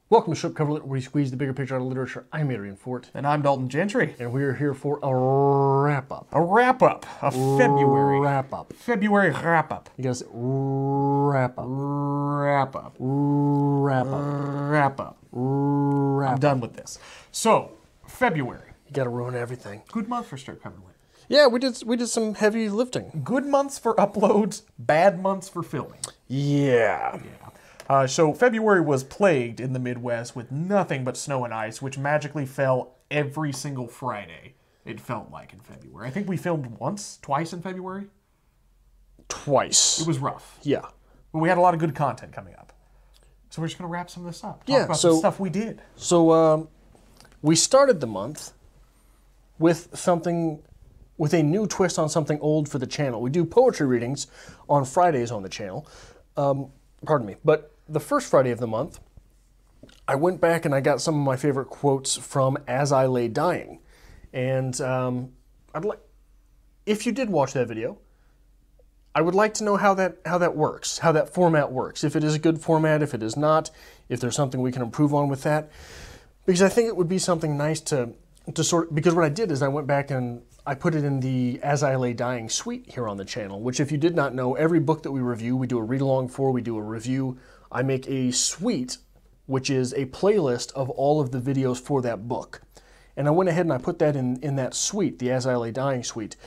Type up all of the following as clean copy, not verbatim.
Welcome to Strip Cover Lit, where we squeeze the bigger picture out of literature. I'm Adrian Fort. And I'm Dalton Gentry. And we are here for a wrap-up. A wrap-up of February. Wrap-up. February wrap-up. You guys, wrap-up. Wrap-up. Wrap-up. Wrap-up. I'm done with this. So, February. You gotta ruin everything. Good month for Strip Cover Lit. Yeah, we did some heavy lifting. Good months for uploads, bad months for filming. Yeah. So February was plagued in the Midwest with nothing but snow and ice, which magically fell every single Friday, it felt like, in February. I think we filmed twice in February. Twice. It was rough. Yeah. But we had a lot of good content coming up. So we're just going to wrap some of this up. Talk about the stuff we did. So we started the month with a new twist on something old for the channel. We do poetry readings on Fridays on the channel. Pardon me. But the first Friday of the month, I went back and I got some of my favorite quotes from As I Lay Dying. And if you did watch that video, I would like to know how that works, how that format works. If it is a good format, if it is not, if there's something we can improve on with that. Because I think it would be something nice to because what I did is I went back and I put it in the As I Lay Dying suite here on the channel, which if you did not know, every book that we review, we do a read-along for, we do a review. I make a suite, which is a playlist of all of the videos for that book. And I went ahead and I put that in that suite, the As I Lay Dying suite,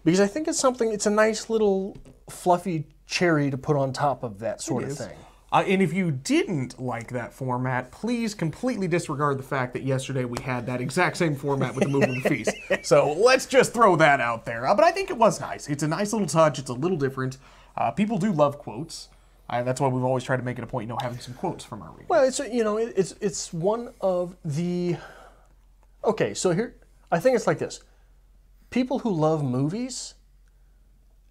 because I think it's a nice little fluffy cherry to put on top of that sort of thing. And if you didn't like that format, please completely disregard the fact that yesterday we had that exact same format with the Moveable Feast. So let's just throw that out there. But I think it was nice. It's a nice little touch. It's a little different. People do love quotes. That's why we've always tried to make it a point, having some quotes from our readings. Well, it's one of the... Okay, so here, I think it's like this. People who love movies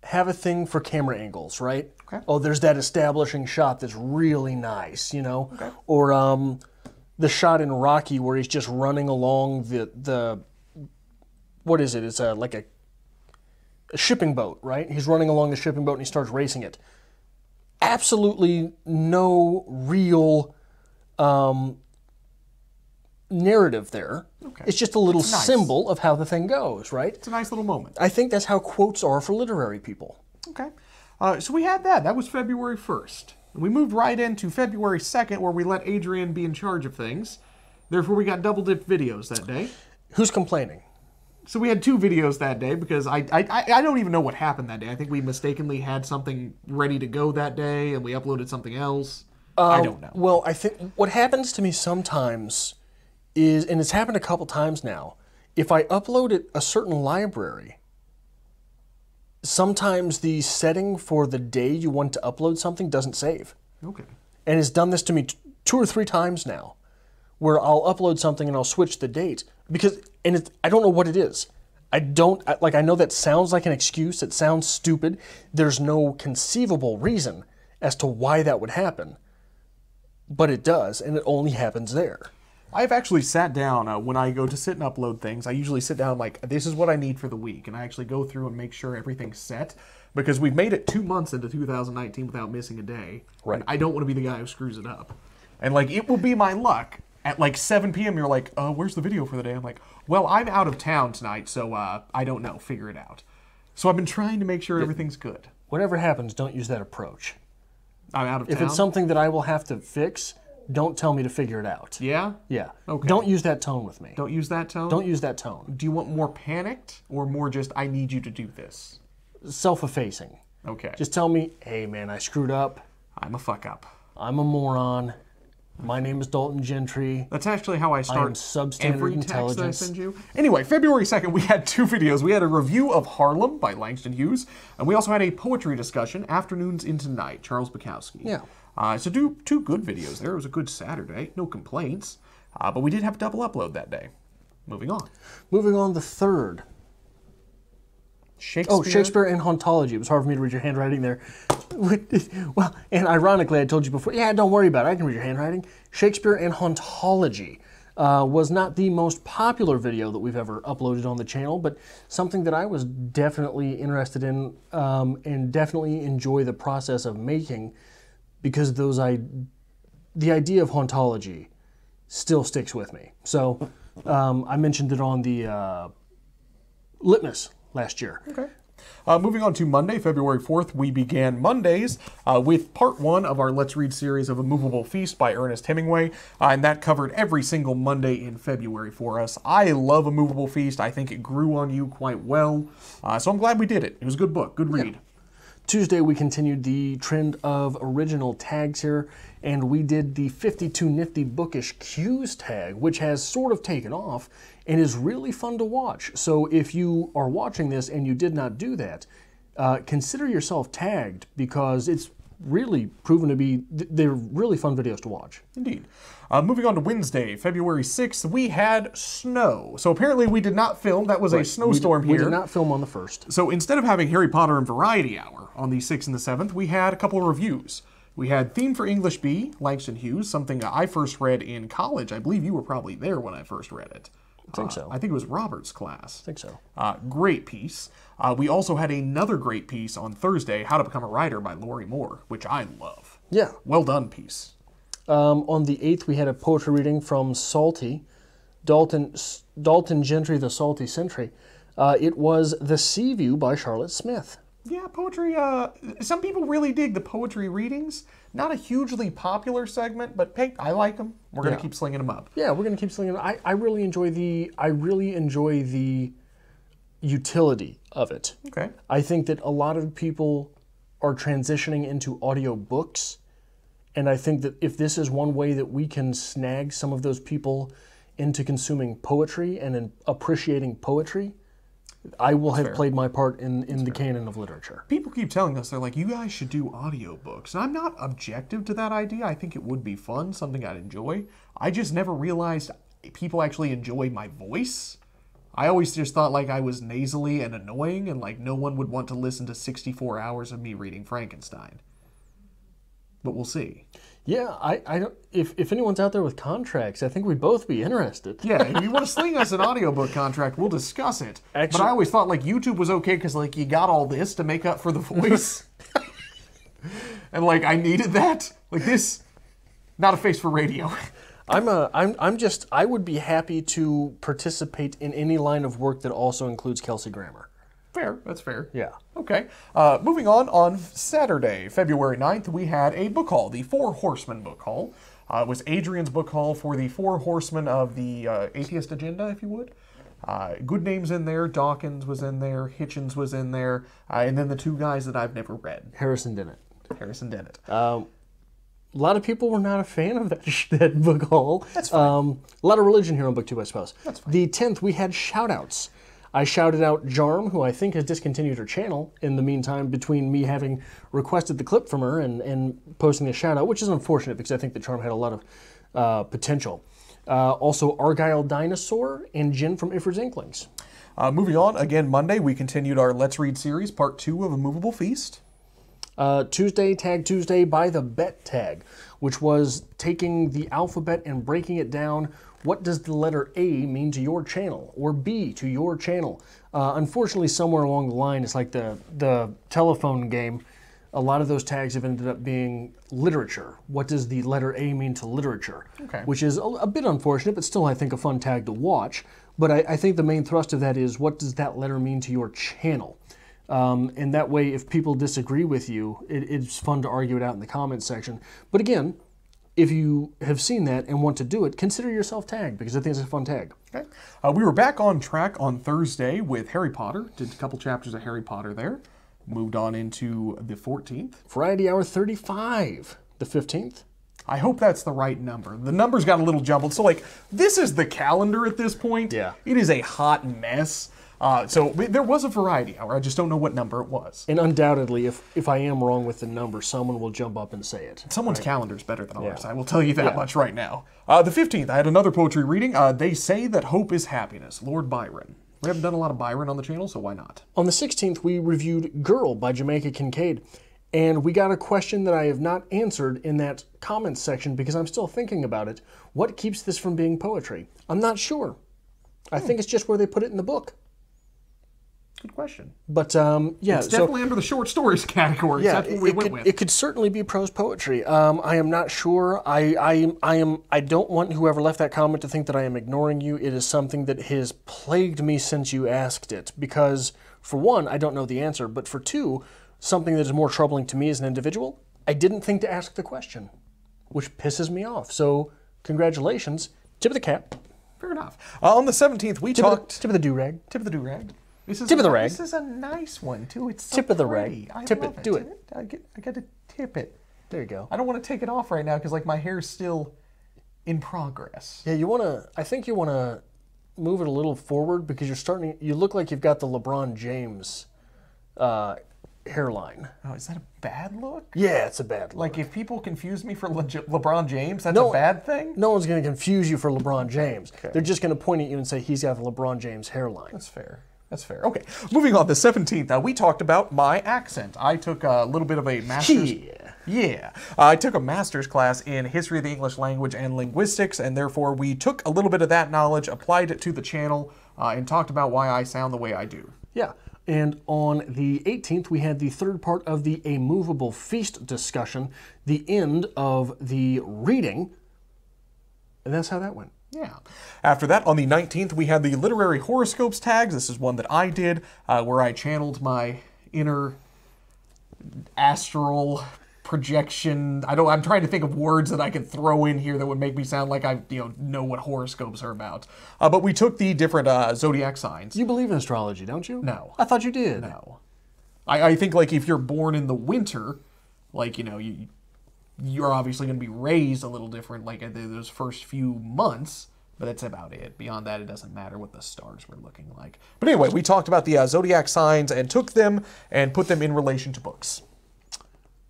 have a thing for camera angles, right? Okay. Oh, there's that establishing shot that's really nice, Okay. Or the shot in Rocky where he's just running along the what is it? It's like a shipping boat, right? He's running along the shipping boat and he starts racing it. Absolutely no real narrative there. Okay. It's just a little symbol of how the thing goes, right? It's a nice little moment. I think that's how quotes are for literary people. Okay. So we had that. That was February 1st. And we moved right into February 2nd, where we let Adrian be in charge of things. Therefore, we got double-dipped videos that day. Who's complaining? So we had 2 videos that day because I don't even know what happened that day. I think we mistakenly had something ready to go that day, and we uploaded something else. I don't know. Well, I think what happens to me sometimes is, and it's happened a couple times now, if I upload a certain library, sometimes the setting for the day you want to upload something doesn't save. Okay. And it's done this to me 2 or 3 times now, where I'll upload something and I'll switch the date because, I don't know what it is. I know that sounds like an excuse. It sounds stupid. There's no conceivable reason as to why that would happen, but it does, and it only happens there. I've actually sat down, when I go to sit and upload things, I usually sit down like, this is what I need for the week, and I actually go through and make sure everything's set, because we've made it 2 months into 2019 without missing a day, right? And I don't want to be the guy who screws it up. And it will be my luck. At 7 p.m., you're like, where's the video for the day? I'm like, well, I'm out of town tonight, so I don't know, figure it out. So I've been trying to make sure everything's good. Whatever happens, don't use that approach. I'm out of town? If it's something that I will have to fix, don't tell me to figure it out. Yeah? Yeah. Okay. Don't use that tone with me. Don't use that tone? Don't use that tone. Do you want more panicked or more just, I need you to do this? Self-effacing. Okay. Just tell me, hey man, I screwed up. I'm a fuck up. I'm a moron. My name is Dalton Gentry. That's actually how I start every text that I send you. Anyway, February 2nd, we had 2 videos. We had a review of Harlem by Langston Hughes, and we also had a poetry discussion, Afternoons into Night, Charles Bukowski. Yeah. So 2 good videos there. It was a good Saturday. No complaints. But we did have a double upload that day. Moving on. Moving on, the 3rd. Shakespeare. Oh, Shakespeare and Hauntology. It was hard for me to read your handwriting there. Well, and ironically, I told you before, yeah, don't worry about it. I can read your handwriting. Shakespeare and Hauntology was not the most popular video that we've ever uploaded on the channel, but something that I was definitely interested in and definitely enjoy the process of making because the idea of hauntology still sticks with me. So I mentioned it on the Litmus last year. Okay. Moving on to Monday, February 4th, we began Mondays with part 1 of our Let's Read series of A Moveable Feast by Ernest Hemingway, and that covered every single Monday in February for us. I love A Moveable Feast. I think it grew on you quite well, so I'm glad we did it. It was a good book, good read. Yeah. Tuesday, we continued the trend of original tags here, and we did the 52 Nifty Bookish Cues tag, which has sort of taken off and is really fun to watch. So if you are watching this and you did not do that, consider yourself tagged, because it's really proven to be, they're really fun videos to watch. Indeed. Moving on to Wednesday, February 6th, we had snow. So apparently we did not film. That was a snowstorm here. We did not film on the 1st. So instead of having Harry Potter and Variety Hour on the 6th and the 7th, we had a couple of reviews. We had Theme for English B, Langston Hughes, something I first read in college. I believe you were probably there when I first read it. I think so. I think it was Robert's class. I think so. Great piece. We also had another great piece on Thursday, How to Become a Writer by Lori Moore, which I love. Yeah. Well done piece. On the 8th, we had a poetry reading from Salty, Dalton Gentry, The Salty Sentry. It was The Sea View by Charlotte Smith. Yeah, poetry, some people really dig the poetry readings. Not a hugely popular segment, but hey, I like them. We're going to keep slinging them up. Yeah, we're going to keep slinging them. I really enjoy the utility of it. Okay. I think that a lot of people are transitioning into audiobooks, and I think that if this is one way that we can snag some of those people into consuming poetry and in appreciating poetry, I will have played my part in the canon of literature. People keep telling us, they're like, you guys should do audiobooks. And I'm not objective to that idea. I think it would be fun, something I'd enjoy. I just never realized people actually enjoy my voice. I always just thought like I was nasally and annoying, and like no one would want to listen to 64 hours of me reading Frankenstein. But we'll see. Yeah, I don't. If anyone's out there with contracts, I think we'd both be interested. Yeah, if you want to sling us an audiobook contract, we'll discuss it. Actually, but I always thought like YouTube was okay because like you got all this to make up for the voice, and like I needed that. Like this, not a face for radio. I would be happy to participate in any line of work that also includes Kelsey Grammer. Fair, that's fair. Yeah. Okay. Moving on Saturday, February 9th, we had a book haul, the Four Horsemen book haul. It was Adrian's book haul for the Four Horsemen of the Atheist Agenda, if you would. Good names in there. Dawkins was in there. Hitchens was in there. And then the two guys that I've never read. Harrison Dennett. A lot of people were not a fan of that book haul. That's fine. A lot of religion here on book 2, I suppose. That's fine. The 10th, we had shout-outs. I shouted out Jarm, who I think has discontinued her channel in the meantime, between me having requested the clip from her and posting the shout-out, which is unfortunate because I think that Jarm had a lot of potential. Also, Argyle Dinosaur and Jen from Iford's Inklings. Moving on, again, Monday, we continued our Let's Read series, part 2 of A Moveable Feast. Tuesday, Tag Tuesday by the Bet Tag, which was taking the alphabet and breaking it down. What does the letter A mean to your channel, or B to your channel? Unfortunately, somewhere along the line, it's like the telephone game. A lot of those tags have ended up being literature. What does the letter A mean to literature? Okay. Which is a bit unfortunate, but still I think a fun tag to watch. But I think the main thrust of that is, what does that letter mean to your channel? And that way, if people disagree with you, it's fun to argue it out in the comments section. But again, if you have seen that and want to do it, consider yourself tagged, because I think it's a fun tag. Okay. We were back on track on Thursday with Harry Potter. Did a couple chapters of Harry Potter there. Moved on into the 14th. Variety Hour 35, the 15th. I hope that's the right number. The numbers got a little jumbled. So, like, this is the calendar at this point. Yeah. It is a hot mess. So there was a variety hour. I just don't know what number it was. And undoubtedly, if I am wrong with the number, someone will jump up and say it. Someone's calendar is better than ours. I will tell you that much right now. The 15th, I had another poetry reading. They Say That Hope is Happiness, Lord Byron. We haven't done a lot of Byron on the channel, so why not? On the 16th, we reviewed Girl by Jamaica Kincaid. And we got a question that I have not answered in that comments section because I'm still thinking about it. What keeps this from being poetry? I'm not sure. I think it's just where they put it in the book. good question. But yeah, It's definitely under the short stories category. yeah, That's what we went with. it could certainly be prose poetry. I am not sure. I don't want whoever left that comment to think that I am ignoring you. It is something that has plagued me since you asked it. Because for one, I don't know the answer. But for two, something that is more troubling to me as an individual, I didn't think to ask the question, which pisses me off. So congratulations, tip of the cap. Fair enough. On the 17th, we talked... Tip of the do-rag. Tip of the do-rag. Tip of the rag. This is a nice one, too. It's so Tip of the pretty. rag. I Tip love it. Do it. I got to tip it. There you go. I don't want to take it off right now because like my hair's still in progress. Yeah, I think you want to move it a little forward because you look like you've got the LeBron James hairline. Oh, is that a bad look? Yeah, it's a bad look. Like if people confuse me for LeBron James, that's a bad thing? No one's going to confuse you for LeBron James. Okay. They're just going to point at you and say he's got the LeBron James hairline. That's fair. That's fair. Okay, moving on. The 17th, we talked about my accent. I took a little bit of a master's... Yeah. I took a master's class in history of the English language and linguistics, and therefore we took a little bit of that knowledge, applied it to the channel, and talked about why I sound the way I do. Yeah. And on the 18th, we had the third part of the A Moveable Feast discussion, the end of the reading, and that's how that went. Yeah. After that, on the 19th, we had the literary horoscopes tags. This is one that I did, where I channeled my inner astral projection. I'm trying to think of words that I could throw in here that would make me sound like I know what horoscopes are about. But we took the different zodiac signs. You believe in astrology, don't you? No. I thought you did. No. I think like if you're born in the winter, like you're obviously going to be raised a little different like those first few months, but that's about it. Beyond that, it doesn't matter what the stars were looking like. But anyway, we talked about the zodiac signs and took them and put them in relation to books.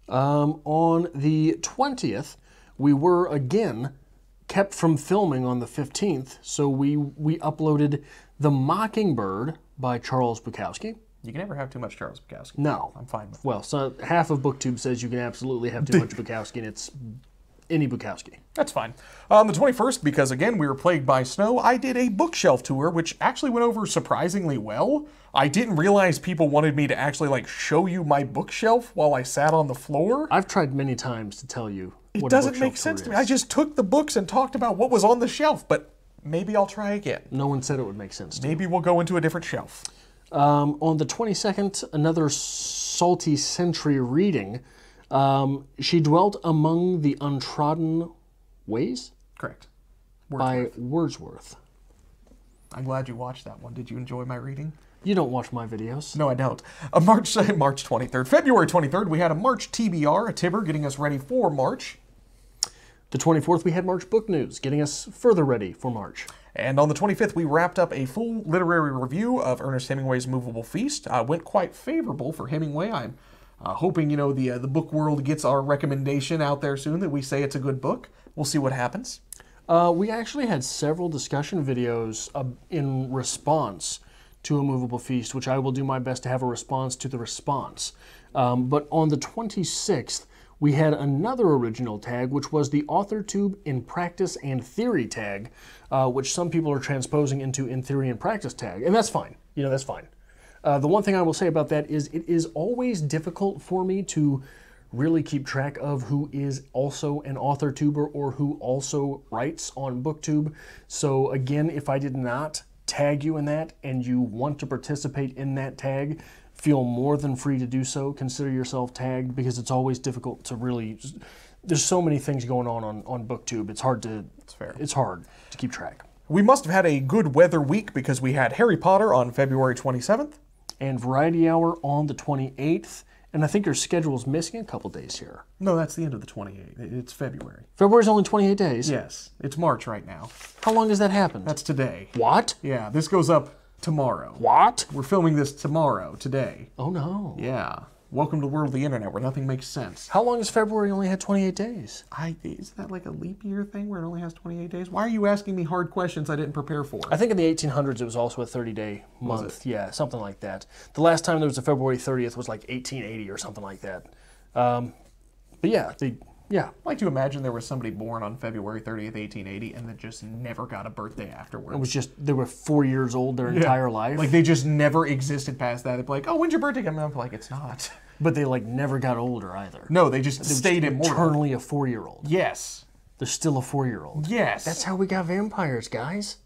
On the 20th, we were again kept from filming on the 15th, so we uploaded The Mockingbird by Charles Bukowski. You can never have too much Charles Bukowski. No. I'm fine with that. Well, so half of BookTube says you can absolutely have too much Bukowski, and it's any Bukowski. That's fine. On the 21st, because again, we were plagued by snow, I did a bookshelf tour, which actually went over surprisingly well. I didn't realize people wanted me to actually like show you my bookshelf while I sat on the floor. I've tried many times to tell you It what doesn't a make bookshelf sense tour to me. I is. just took the books and talked about what was on the shelf, but maybe I'll try again. No one said it would make sense to Maybe we'll go into a different shelf. On the 22nd, another salty century reading. She dwelt among the untrodden ways Correct. by Wordsworth. I'm glad you watched that one. Did you enjoy my reading? You don't watch my videos. No, I don't. March 23rd. February 23rd, we had a March TBR, a Tibber, getting us ready for March. The 24th, we had March Book News, getting us further ready for March. And on the 25th, we wrapped up a full literary review of Ernest Hemingway's Moveable Feast. Went quite favorable for Hemingway. I'm hoping, the book world gets our recommendation out there soon that we say it's a good book. We'll see what happens. We actually had several discussion videos in response to A Moveable Feast, which I will do my best to have a response to the response. But on the 26th, we had another original tag, which was the AuthorTube in Practice and Theory tag, which some people are transposing into In Theory and Practice tag, and that's fine. That's fine. The one thing I will say about that is it is always difficult for me to really keep track of who is also an AuthorTuber or who also writes on BookTube. So again, if I did not tag you in that and you want to participate in that tag, feel more than free to do so. Consider yourself tagged because it's always difficult to really... There's so many things going on BookTube. It's hard to... It's fair. It's hard to keep track. We must have had a good weather week because we had Harry Potter on February 27th. And Variety Hour on the 28th. And I think your schedule's missing a couple days here. No, that's the end of the 28th. It's February. February's only 28 days? Yes. It's March right now. How long has that happened? That's today. What? Yeah, this goes up tomorrow. What? We're filming this tomorrow, today. Oh no. Yeah. Welcome to the world of the internet where nothing makes sense. How long has February only had 28 days? Isn't that like a leap year thing where it only has 28 days? Why are you asking me hard questions I didn't prepare for? I think in the 1800s it was also a 30-day month. Was it? Yeah, something like that. The last time there was a February 30th was like 1880 or something like that. But yeah, Yeah. I'd like to imagine there was somebody born on February 30th, 1880, and that just never got a birthday afterwards. It was just, they were 4 years old their entire life. Like, they just never existed past that. They'd be like, oh, when's your birthday coming up? Like, it's not. But they, like, never got older either. No, they just stayed immortal. Eternally a 4-year-old. Yes. They're still a 4-year-old. Yes. That's how we got vampires, guys.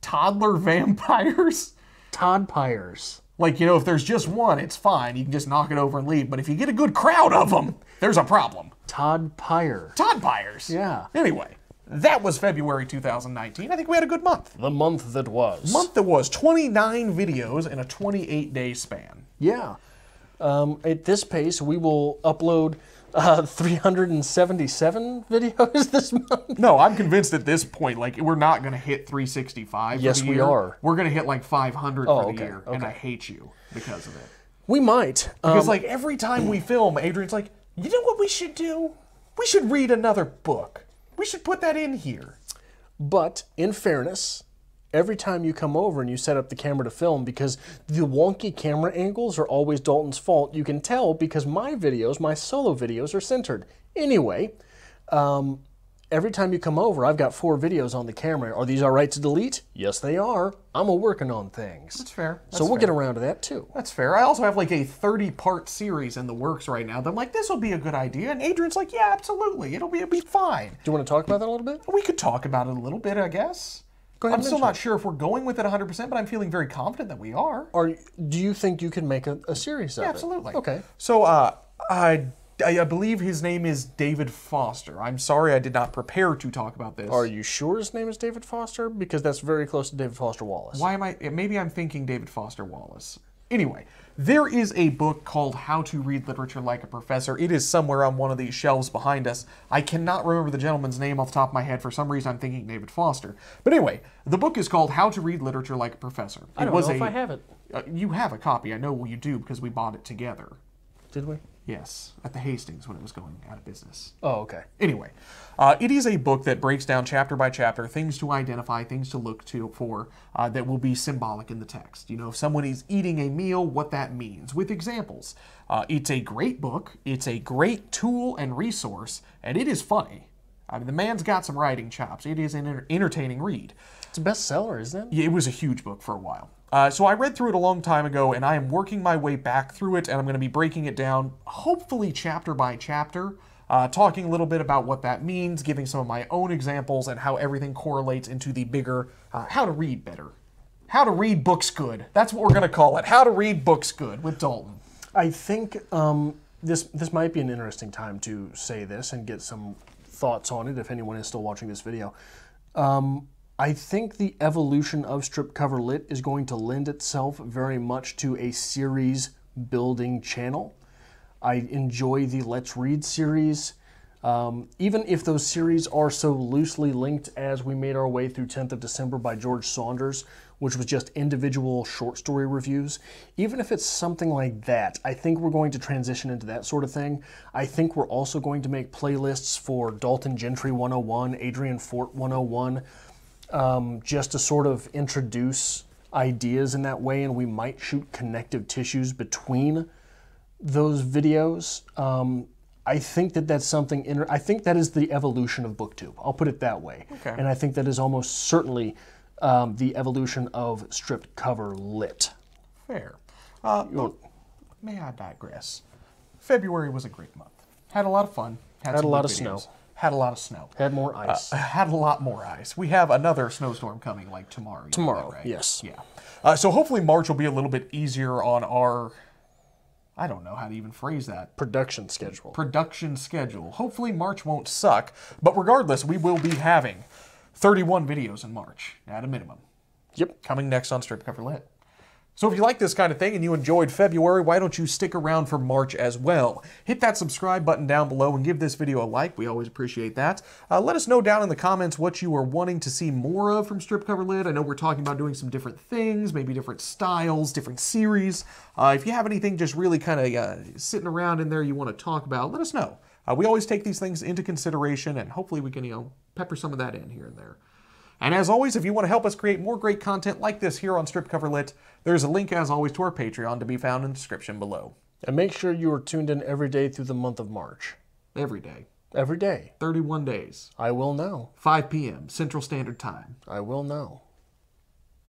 Toddler vampires? Toddpires. Like, you know, if there's just one, it's fine. You can just knock it over and leave. But if you get a good crowd of them, there's a problem. Toddpire. Toddpires. Yeah. Anyway, that was February 2019. I think we had a good month. The month that was. Month that was. 29 videos in a 28-day span. Yeah. At this pace, we will upload 377 videos this month. No, I'm convinced at this point, like, we're not going to hit 365 Yes, for the we year. are. We're going to hit like 500 for the okay, year, and I hate you because of it. We might. Because, like, every time we film, Adrian's like, you know what we should do? We should read another book. We should put that in here. But, in fairness, every time you come over and you set up the camera to film, because the wonky camera angles are always Dalton's fault, you can tell because my videos, my solo videos, are centered. Anyway, every time you come over, I've got 4 videos on the camera. Are these all right to delete? Yes, they are. I'm working on things. That's fair. So we'll get around to that, too. That's fair. I also have like a 30-part series in the works right now that I'm like, this will be a good idea. And Adrian's like, yeah, absolutely. It'll be fine. Do you want to talk about that a little bit? We could talk about it a little bit, I guess. Go ahead. I'm still not sure if we're going with it 100%, but I'm feeling very confident that we are. Or do you think you can make a series of it? Absolutely. Okay. So, I believe his name is David Foster. I'm sorry I did not prepare to talk about this. Are you sure his name is David Foster? Because that's very close to David Foster Wallace. Why am I? Maybe I'm thinking David Foster Wallace. Anyway, there is a book called How to Read Literature Like a Professor. It is somewhere on one of these shelves behind us. I cannot remember the gentleman's name off the top of my head. For some reason, I'm thinking David Foster. But anyway, the book is called How to Read Literature Like a Professor. I don't know if I have it. You have a copy. I know you do because we bought it together. Did we? Yes, at the Hastings when it was going out of business. Oh, okay. Anyway, it is a book that breaks down chapter by chapter, things to identify, things to look for that will be symbolic in the text. You know, if someone is eating a meal, what that means, with examples. It's a great book, it's a great tool and resource, and it is funny. I mean, the man's got some writing chops. It is an entertaining read. It's a bestseller, isn't it? Yeah, it was a huge book for a while. So I read through it a long time ago, and I am working my way back through it, and I'm going to be breaking it down, hopefully chapter by chapter, talking a little bit about what that means, giving some of my own examples, and how everything correlates into the bigger how to read better. How to read books good. That's what we're going to call it. How to read books good with Dalton. I think this might be an interesting time to say this and get some thoughts on it if anyone is still watching this video. I think the evolution of Strip Cover Lit is going to lend itself very much to a series building channel. I enjoy the Let's Read series. Even if those series are so loosely linked as we made our way through 10th of December by George Saunders, which was just individual short story reviews, even if it's something like that, I think we're going to transition into that sort of thing. I think we're also going to make playlists for Dalton Gentry 101, Adrian Fort 101, just to sort of introduce ideas in that way, and we might shoot connective tissues between those videos. I think that that's something, I think that is the evolution of BookTube. I'll put it that way. Okay. And I think that is almost certainly the evolution of Stripped Cover Lit. Fair. May I digress? February was a great month. Had a lot of fun. Had a lot of snow. Had a lot of snow. Had more ice. Had a lot more ice. We have another snowstorm coming like tomorrow. Tomorrow, right? yes. Yeah. So hopefully March will be a little bit easier on our, I don't know how to even phrase that. Production schedule. Production schedule. Hopefully March won't suck. But regardless, we will be having 31 videos in March at a minimum. Yep. Coming next on Strip Cover Lit. So if you like this kind of thing and you enjoyed February, why don't you stick around for March as well? Hit that subscribe button down below and give this video a like. We always appreciate that. Let us know down in the comments what you are wanting to see more of from Strip Cover Lit. I know we're talking about doing some different things, maybe different styles, different series. If you have anything just really kind of sitting around in there you want to talk about, let us know. We always take these things into consideration, and hopefully we can, pepper some of that in here and there. And as always, if you want to help us create more great content like this here on Strip Cover Lit, there's a link, as always, to our Patreon to be found in the description below. And make sure you are tuned in every day through the month of March. Every day. Every day. 31 days. I will know. 5 p.m. Central Standard Time. I will know.